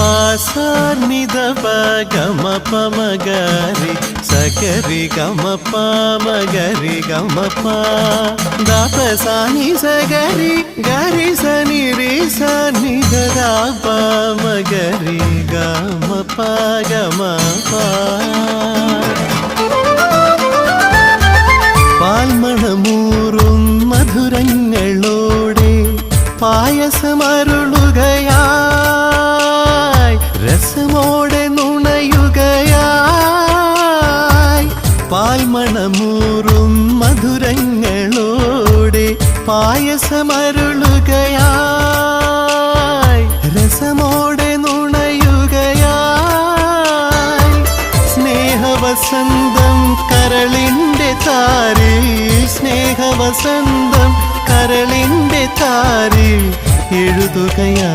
പാസാർനിധ ഗമ പമഗരി സഗരി ഗമ പമഗരി ഗമ പ ദാപസാനി സഗരി ഗരി സനി രി സനി ഗ പമഗരി ഗമ പ ഗമ പ പാൽമണമൂറും മധുരങ്ങളോടെ പായസമരുളുകയായി രസമോടെ നുണയുകയായി പാൽമണമൂറും മധുരങ്ങളോടെ പായസമരുളുകയായി രസമോടെ നുണയുകയായി സ്നേഹവസന്തം കരളിൻ്റെ താരിൽ സ്നേഹവസന്തം കരളിൻ്റെ താരിൽ എഴുതുകയാണമ്മ.